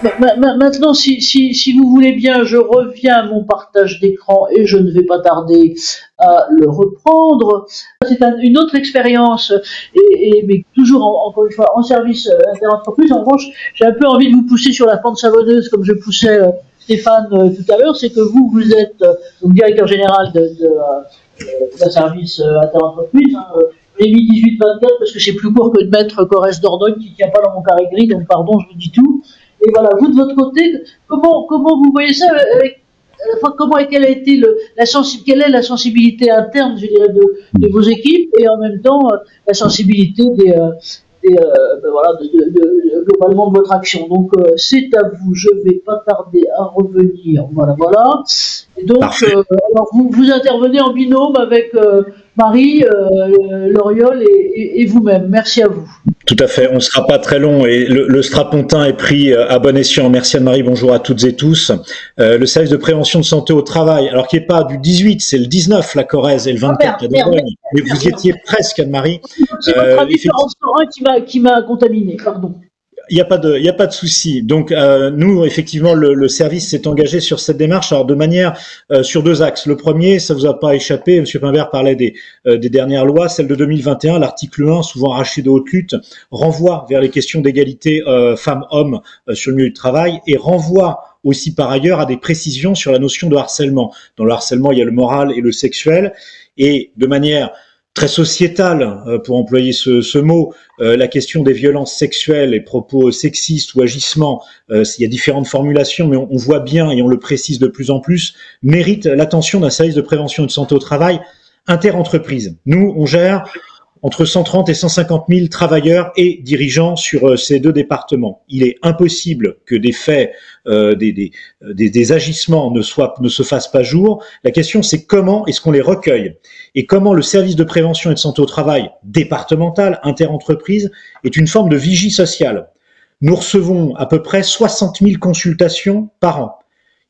Maintenant, si vous voulez bien, je reviens à mon partage d'écran et je ne vais pas tarder à le reprendre. C'est une autre expérience, mais toujours, encore une fois, en service interentreprise. En revanche, j'ai un peu envie de vous pousser sur la pente savonneuse comme je poussais Stéphane tout à l'heure. C'est que vous êtes donc directeur général d'un service interentreprise. J'ai mis 18-24 parce que c'est plus court que de mettre Corrèze Dordogne qui ne tient pas dans mon carré gris, donc pardon, je vous dis tout. Et voilà, vous de votre côté, comment vous voyez ça quelle a été quelle est la sensibilité interne, je dirais, de vos équipes et en même temps la sensibilité globalement de votre action. Donc c'est à vous, je ne vais pas tarder à revenir. Voilà. Et donc alors vous intervenez en binôme avec Marie, Loriol et vous-même. Merci à vous. Tout à fait, on ne sera pas très long et le strapontin est pris à bon escient. Merci Anne-Marie, bonjour à toutes et tous. Le service de prévention de santé au travail, alors qui n'est pas du 18, c'est le 19 la Corrèze et le 24 la Dordogne. Mais vous y étiez presque Anne-Marie. C'est votre ami Florence Morin qui m'a contaminé, pardon. Il n'y a pas de souci. Donc nous, effectivement, le service s'est engagé sur cette démarche, alors de manière sur deux axes. Le premier, ça vous a pas échappé, M. Pimbert parlait des dernières lois, celle de 2021, l'article 1, souvent arraché de haute lutte, renvoie vers les questions d'égalité femmes-hommes sur le milieu du travail et renvoie aussi par ailleurs à des précisions sur la notion de harcèlement. Dans le harcèlement, il y a le moral et le sexuel, et de manière très sociétale, pour employer ce mot, la question des violences sexuelles et propos sexistes ou agissements, il y a différentes formulations, mais on voit bien et on le précise de plus en plus, mérite l'attention d'un service de prévention et de santé au travail interentreprise. Nous, on gère entre 130 et 150 000 travailleurs et dirigeants sur ces deux départements. Il est impossible que des faits, des agissements ne se fassent pas jour. La question, c'est comment est-ce qu'on les recueille et comment le service de prévention et de santé au travail départemental, interentreprise, est une forme de vigie sociale. Nous recevons à peu près 60 000 consultations par an.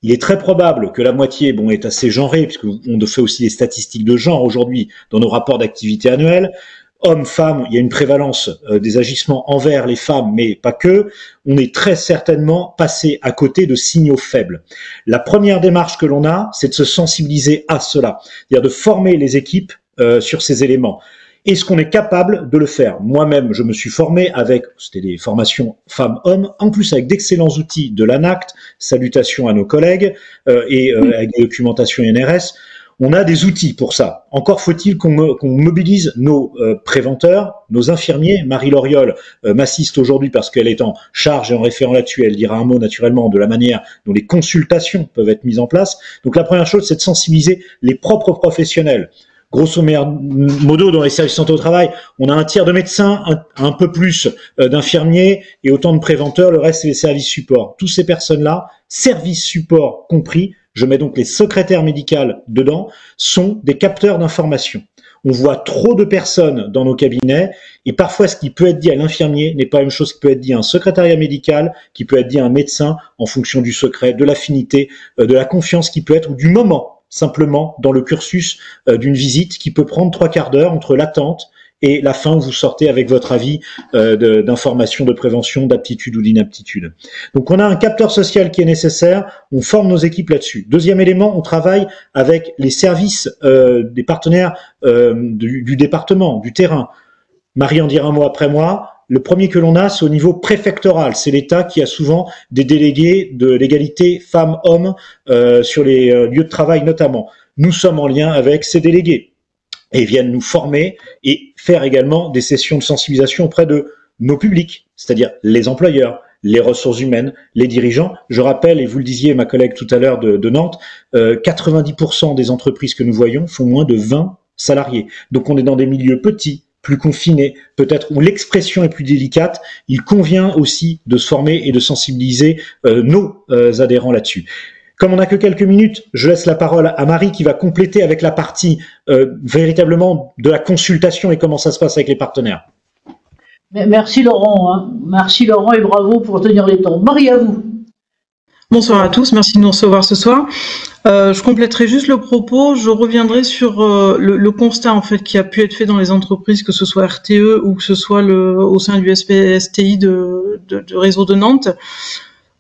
Il est très probable que la moitié, est assez genrée, puisqu'on fait aussi des statistiques de genre aujourd'hui dans nos rapports d'activité annuels. Hommes, femmes, il y a une prévalence des agissements envers les femmes, mais pas que. On est très certainement passé à côté de signaux faibles. La première démarche que l'on a, c'est de se sensibiliser à cela, c'est-à-dire de former les équipes sur ces éléments. Est-ce qu'on est capable de le faire? Moi-même, je me suis formé c'était des formations femmes-hommes, en plus avec d'excellents outils de l'ANACT, salutations à nos collègues, et avec des documentations NRS. On a des outils pour ça. Encore faut-il qu'on mobilise nos préventeurs, nos infirmiers. Marie Loriol m'assiste aujourd'hui parce qu'elle est en charge et en référent là-dessus. Elle dira un mot naturellement de la manière dont les consultations peuvent être mises en place. Donc la première chose, c'est de sensibiliser les propres professionnels. Grosso modo, dans les services de santé au travail, on a un tiers de médecins, un peu plus d'infirmiers et autant de préventeurs. Le reste, c'est les services support. Toutes ces personnes-là, services support compris, je mets donc les secrétaires médicales dedans, sont des capteurs d'information. On voit trop de personnes dans nos cabinets et parfois ce qui peut être dit à l'infirmier n'est pas la même chose qui peut être dit à un secrétariat médical, qui peut être dit à un médecin en fonction du secret, de l'affinité, de la confiance qui peut être ou du moment simplement dans le cursus d'une visite qui peut prendre 3/4 d'heure entre l'attente et la fin où vous sortez avec votre avis d'information, de prévention, d'aptitude ou d'inaptitude. Donc on a un capteur social qui est nécessaire, on forme nos équipes là-dessus. Deuxième élément, on travaille avec les services des partenaires du département, du terrain. Marie en dira un mot après moi. Le premier que l'on a, c'est au niveau préfectoral. C'est l'État qui a souvent des délégués de l'égalité femmes-hommes sur les lieux de travail notamment. Nous sommes en lien avec ces délégués et viennent nous former et faire également des sessions de sensibilisation auprès de nos publics, c'est-à-dire les employeurs, les ressources humaines, les dirigeants. Je rappelle, et vous le disiez, ma collègue tout à l'heure de Nantes, 90% des entreprises que nous voyons font moins de 20 salariés. Donc on est dans des milieux petits, plus confinés, peut-être où l'expression est plus délicate. Il convient aussi de se former et de sensibiliser nos adhérents là-dessus. Comme on n'a que quelques minutes, je laisse la parole à Marie qui va compléter avec la partie véritablement de la consultation et comment ça se passe avec les partenaires. Merci Laurent, hein. Merci Laurent et bravo pour tenir les temps. Marie, à vous. Bonsoir à tous, merci de nous recevoir ce soir. Je compléterai juste le propos, je reviendrai sur le constat en fait qui a pu être fait dans les entreprises, que ce soit RTE ou que ce soit au sein du SPSTI de réseau de Nantes.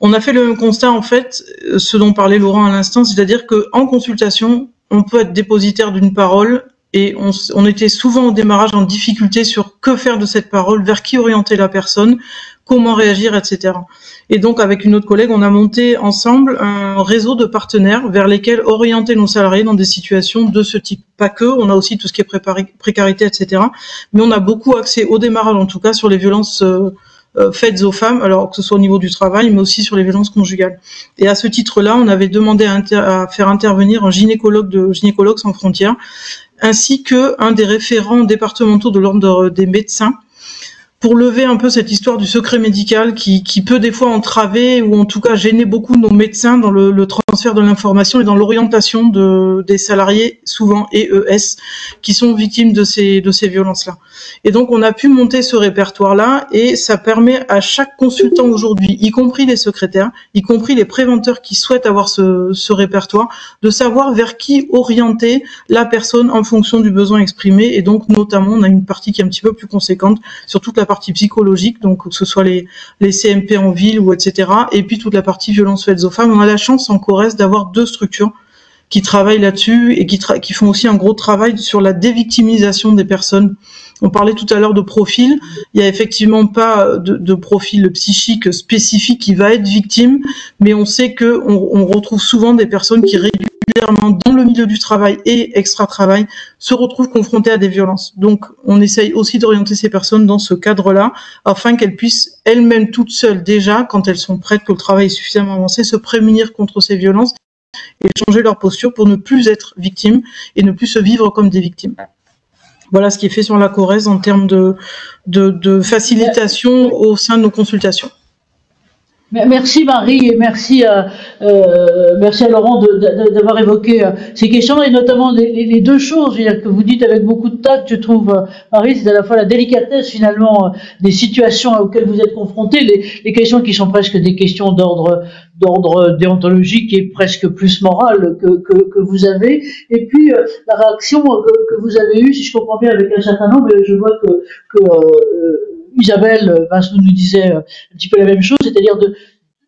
On a fait le même constat, en fait, ce dont parlait Laurent à l'instant, c'est-à-dire qu'en consultation, on peut être dépositaire d'une parole et on était souvent au démarrage en difficulté sur que faire de cette parole, vers qui orienter la personne, comment réagir, etc. Et donc, avec une autre collègue, on a monté ensemble un réseau de partenaires vers lesquels orienter nos salariés dans des situations de ce type. Pas que, on a aussi tout ce qui est précarité, etc. Mais on a beaucoup axé, au démarrage en tout cas, sur les violences faites aux femmes, alors que ce soit au niveau du travail, mais aussi sur les violences conjugales. Et à ce titre-là, on avait demandé à faire intervenir un gynécologue de Gynécologues sans frontières, ainsi qu'un des référents départementaux de l'ordre des médecins, pour lever un peu cette histoire du secret médical qui peut des fois entraver ou en tout cas gêner beaucoup nos médecins dans le transfert de l'information et dans l'orientation des salariés, souvent EES, qui sont victimes de ces violences-là. Et donc on a pu monter ce répertoire-là et ça permet à chaque consultant aujourd'hui, y compris les secrétaires, y compris les préventeurs qui souhaitent avoir ce répertoire, de savoir vers qui orienter la personne en fonction du besoin exprimé. Et donc notamment on a une partie qui est un petit peu plus conséquente sur toute la partie psychologique, donc que ce soit les CMP en ville ou etc. Et puis toute la partie violence faites aux femmes. On a la chance en Corrèze d'avoir 2 structures qui travaillent là-dessus et qui font aussi un gros travail sur la dévictimisation des personnes. On parlait tout à l'heure de profil. Il y a effectivement pas de profil psychique spécifique qui va être victime, mais on sait que on retrouve souvent des personnes qui régulièrement dans le milieu du travail et extra-travail se retrouvent confrontées à des violences. Donc on essaye aussi d'orienter ces personnes dans ce cadre-là afin qu'elles puissent elles-mêmes toutes seules déjà, quand elles sont prêtes, que le travail est suffisamment avancé, se prémunir contre ces violences et changer leur posture pour ne plus être victimes et ne plus se vivre comme des victimes. Voilà ce qui est fait sur la Corrèze en termes de facilitation au sein de nos consultations. Merci Marie et merci à Laurent d'avoir évoqué ces questions et notamment les 2 choses, je veux dire, que vous dites avec beaucoup de tact, je trouve, Marie, c'est à la fois la délicatesse finalement des situations auxquelles vous êtes confrontés, les questions qui sont presque des questions d'ordre déontologique et presque plus moral que vous avez, et puis la réaction que vous avez eue, si je comprends bien, avec un certain nombre, je vois que Isabelle Vincent nous disait un petit peu la même chose, c'est-à-dire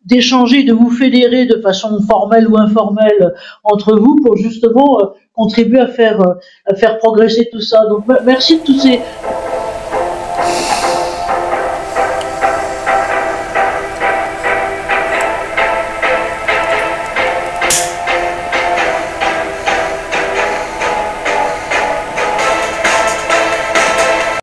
d'échanger, de vous fédérer de façon formelle ou informelle entre vous pour justement contribuer à faire progresser tout ça. Donc merci de tous ces